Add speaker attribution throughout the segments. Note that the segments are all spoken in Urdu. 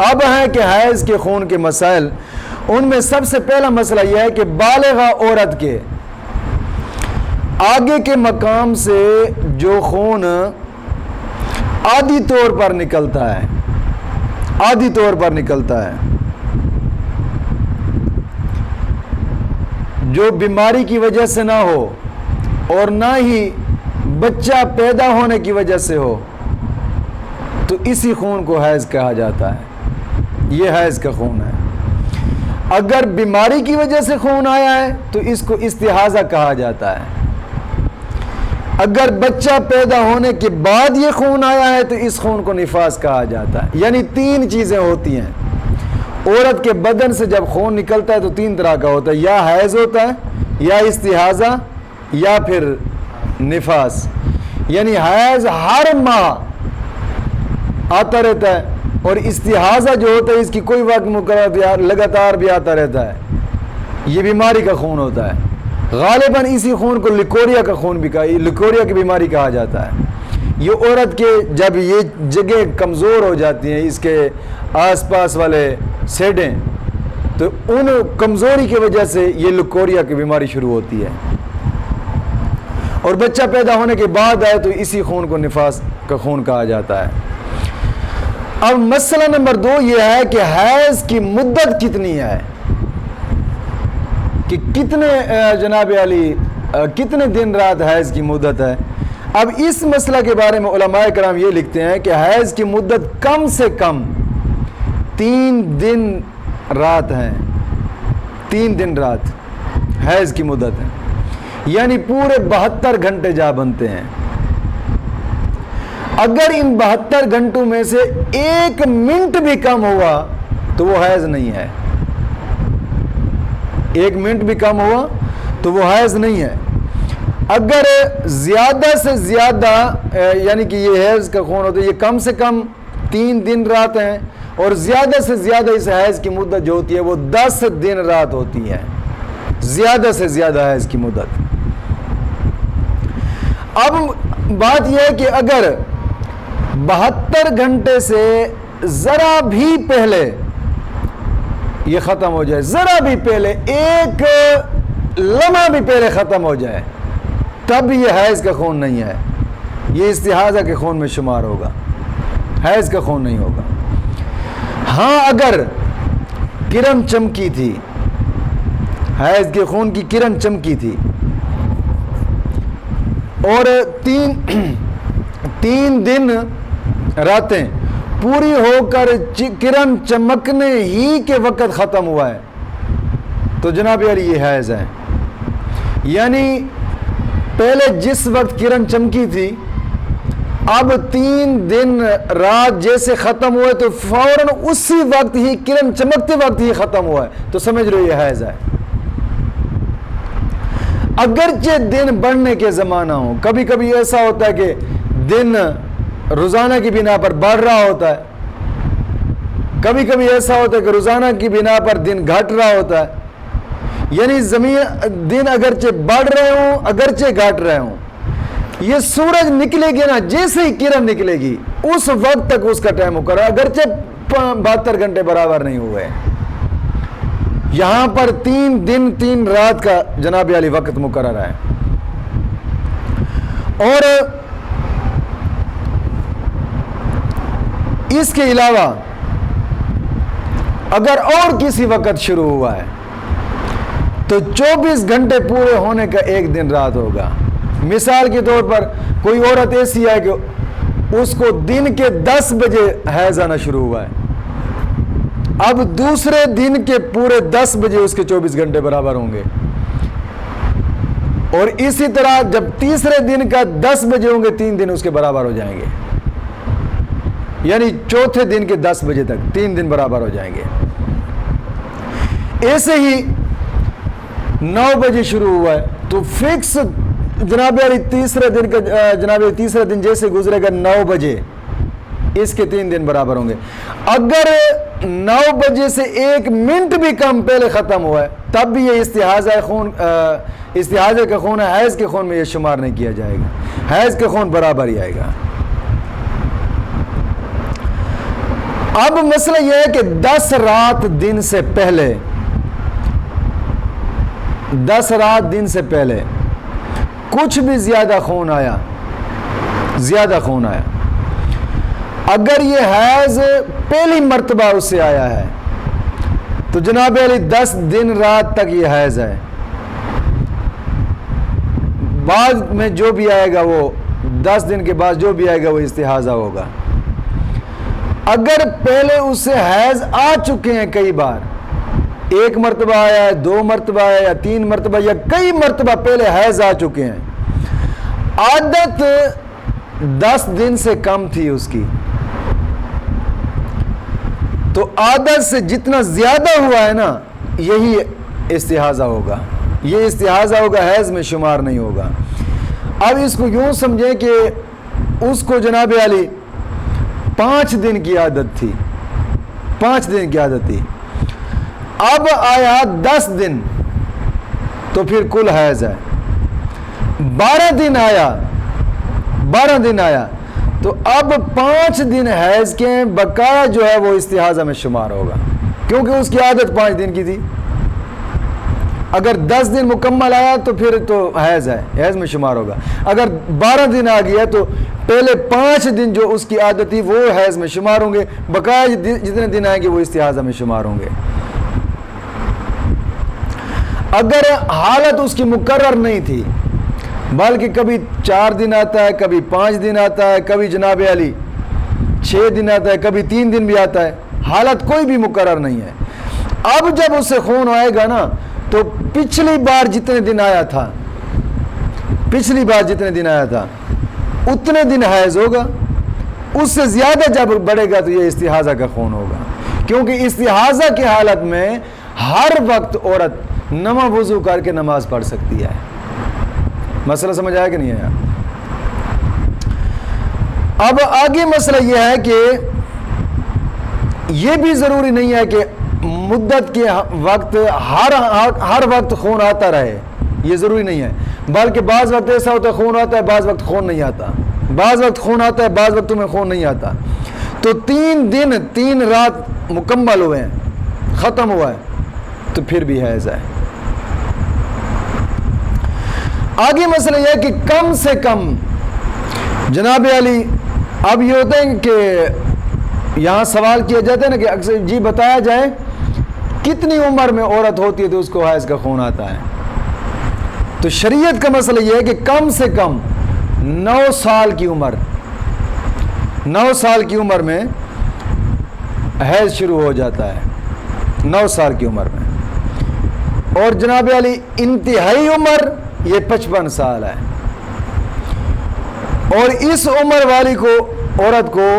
Speaker 1: اب ہے کہ حیض کے خون کے مسائل، ان میں سب سے پہلا مسئلہ یہ ہے کہ بالغہ عورت کے آگے کے مقام سے جو خون عادی طور پر نکلتا ہے، عادی طور پر نکلتا ہے، جو بیماری کی وجہ سے نہ ہو اور نہ ہی بچہ پیدا ہونے کی وجہ سے ہو، تو اسی خون کو حیض کہا جاتا ہے۔ یہ حیض کا خون ہے۔ اگر بیماری کی وجہ سے خون آیا ہے تو اس کو استحاضہ کہا جاتا ہے۔ اگر بچہ پیدا ہونے کے بعد یہ خون آیا ہے تو اس خون کو نفاس کہا جاتا ہے۔ یعنی 3 چیزیں ہوتی ہیں۔ عورت کے بدن سے جب خون نکلتا ہے تو 3 طرح کا ہوتا ہے، یا حیض ہوتا ہے، یا استحاضہ، یا پھر نفاس۔ یعنی حیض ہر ماہ آتا رہتا ہے، اور استحاضہ جو ہوتا ہے اس کی کوئی وقت مقرر لگاتار بھی آتا رہتا ہے، یہ بیماری کا خون ہوتا ہے۔ غالباً اسی خون کو لیکوریا کا خون بھی کہا، لیکوریا کی بیماری کہا جاتا ہے۔ یہ عورت کے جب یہ جگہ کمزور ہو جاتی ہیں، اس کے آس پاس والے سیڈیں، تو ان کمزوری کی وجہ سے یہ لیکوریا کی بیماری شروع ہوتی ہے، اور بچہ پیدا ہونے کے بعد آئے تو اسی خون کو نفاس کا خون کہا جاتا ہے۔ اب مسئلہ نمبر 2 یہ ہے کہ حیض کی مدت کتنی ہے، کہ کتنے جناب علی کتنے دن رات حیض کی مدت ہے۔ اب اس مسئلہ کے بارے میں علماء کرام یہ لکھتے ہیں کہ حیض کی مدت کم سے کم 3 دن رات ہیں، 3 دن رات حیض کی مدت ہے، یعنی پورے 72 گھنٹے جا بنتے ہیں۔ اگر ان 72 گھنٹوں میں سے 1 منٹ بھی کم ہوا تو وہ حیض نہیں ہے، 1 منٹ بھی کم ہوا تو وہ حیض نہیں ہے۔ اگر زیادہ سے زیادہ یعنی کہ یہ حیض کا خون ہوتا ہے، یہ کم سے کم 3 دن رات ہیں، اور زیادہ سے زیادہ اس حیض کی مدت جو ہوتی ہے وہ 10 دن رات ہوتی ہے، زیادہ سے زیادہ حیض کی مدت۔ اب بات یہ ہے کہ اگر 72 گھنٹے سے ذرا بھی پہلے یہ ختم ہو جائے، ذرا بھی پہلے، 1 لمحہ بھی پہلے ختم ہو جائے، تب یہ حیض کا خون نہیں ہے، یہ استحاضہ کے خون میں شمار ہوگا، حیض کا خون نہیں ہوگا۔ ہاں اگر کرن چمکی تھی، حیض کے خون کی کرن چمکی تھی، اور 3 دن راتیں پوری ہو کر کرن چمکنے ہی کے وقت ختم ہوا ہے تو جناب علی یہ حیض ہے۔ یعنی پہلے جس وقت کرن چمکی تھی، اب 3 دن رات جیسے ختم ہوئے تو فوراً اسی وقت ہی کرن چمکتے وقت ہی ختم ہوا ہے تو سمجھ لو یہ حیض ہے۔ اگرچہ دن بڑھنے کے زمانہ ہوں، کبھی کبھی ایسا ہوتا ہے کہ دن روزانہ کی بنا پر بڑھ رہا ہوتا ہے، کبھی کبھی ایسا ہوتا ہے کہ روزانہ کی بنا پر دن گھٹ رہا ہوتا ہے، یعنی دن اگرچہ بڑھ رہے ہوں اگرچہ گھٹ رہے ہوں، یہ سورج نکلے گی نا، جیسے ہی کرن نکلے گی اس وقت تک اس کا ٹائم مقرر، اگرچہ 72 گھنٹے برابر نہیں ہوئے، یہاں پر 3 دن 3 رات کا جناب علی وقت مقرر ہے۔ اور اس کے علاوہ اگر اور کسی وقت شروع ہوا ہے تو 24 گھنٹے پورے ہونے کا 1 دن رات ہوگا۔ مثال کے طور پر کوئی عورت ایسی ہے کہ اس کو دن کے 10 بجے حیض آنا شروع ہوا ہے، اب دوسرے دن کے پورے 10 بجے اس کے 24 گھنٹے برابر ہوں گے، اور اسی طرح جب تیسرے دن کا 10 بجے ہوں گے 3 دن اس کے برابر ہو جائیں گے، یعنی چوتھے دن کے 10 بجے تک 3 دن برابر ہو جائیں گے۔ ایسے ہی 9 بجے شروع ہوا ہے تو فکس جناب علی تیسرے دن کا تیسرا دن جیسے گزرے گا 9 بجے اس کے 3 دن برابر ہوں گے۔ اگر 9 بجے سے 1 منٹ بھی کم پہلے ختم ہوا ہے تب بھی یہ استحاضہ کا خون ہے، حیض کے خون میں یہ شمار نہیں کیا جائے گا، حیض کے خون برابر ہی آئے گا۔ اب مسئلہ یہ ہے کہ 10 رات دن سے پہلے 10 رات دن سے پہلے کچھ بھی زیادہ خون آیا، اگر یہ حیض پہلی مرتبہ اس سے آیا ہے تو جناب علی 10 دن رات تک یہ حیض ہے، بعد میں جو بھی آئے گا وہ 10 دن کے بعد جو بھی آئے گا وہ استحاضہ ہوگا۔ اگر پہلے اس سے حیض آ چکے ہیں کئی بار، 1 مرتبہ آیا ہے، 2 مرتبہ آیا یا 3 مرتبہ یا کئی مرتبہ پہلے حیض آ چکے ہیں، عادت 10 دن سے کم تھی اس کی، تو عادت سے جتنا زیادہ ہوا ہے نا یہی استحاضہ ہوگا، یہ استحاضہ ہوگا، حیض میں شمار نہیں ہوگا۔ اب اس کو یوں سمجھیں کہ اس کو جناب علی 5 دن کی عادت تھی، 5 دن کی عادت تھی، اب آیا 10 دن تو پھر کل حیض ہے، 12 دن آیا تو اب 5 دن حیض کے بقایا جو ہے وہ استحاضہ میں شمار ہوگا، کیونکہ اس کی عادت 5 دن کی تھی۔ اگر 10 دن مکمل آیا تو پھر تو حیض ہے، حیض میں شمار ہوگا۔ اگر 12 دن آ گیا تو پہلے 5 دن جو اس کی عادت تھی وہ حیض میں شمار ہوں گے، بقایا جتنے دن آئیں گے وہ استحاضہ میں شمار ہوں گے۔ اگر حالت اس کی مقرر نہیں تھی بلکہ کبھی 4 دن آتا ہے، کبھی 5 دن آتا ہے، کبھی جناب علی 6 دن آتا ہے، کبھی 3 دن بھی آتا ہے، حالت کوئی بھی مقرر نہیں ہے، اب جب اس سے خون آئے گا نا تو پچھلی بار جتنے دن آیا تھا اتنے دن حیض ہوگا، اس سے زیادہ جب بڑھے گا تو یہ استحاضہ کا خون ہوگا، کیونکہ استحاضہ کی حالت میں ہر وقت عورت نواں وضو کر کے نماز پڑھ سکتی ہے۔ مسئلہ سمجھ آیا کہ نہیں آیا؟ اب آگے مسئلہ یہ ہے کہ یہ بھی ضروری نہیں ہے کہ مدت کے وقت ہر وقت خون آتا رہے، یہ ضروری نہیں ہے، بلکہ بعض وقت ایسا ہوتا ہے خون آتا ہے، بعض وقت خون نہیں آتا، بعض وقت خون آتا ہے، بعض وقتوں میں خون نہیں آتا، تو 3 دن 3 رات مکمل ہوئے ہیں، ختم ہوا ہے تو پھر بھی حیض ہے۔ آگے مسئلہ یہ ہے کہ کم سے کم جناب علی، اب یہ ہوتا ہے کہ یہاں سوال کیا جاتا ہے نا کہ اکثر جی بتایا جائے کتنی عمر میں عورت ہوتی ہے تو اس کو حیض کا خون آتا ہے، تو شریعت کا مسئلہ یہ ہے کہ کم سے کم 9 سال کی عمر میں حیض شروع ہو جاتا ہے، 9 سال کی عمر میں، اور جناب علی انتہائی عمر یہ 55 سال ہے، اور اس عمر والی عورت کو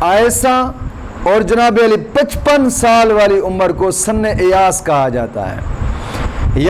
Speaker 1: عائشہ اور جناب علی 55 سال والی عمر کو سن ایاس کہا جاتا ہے۔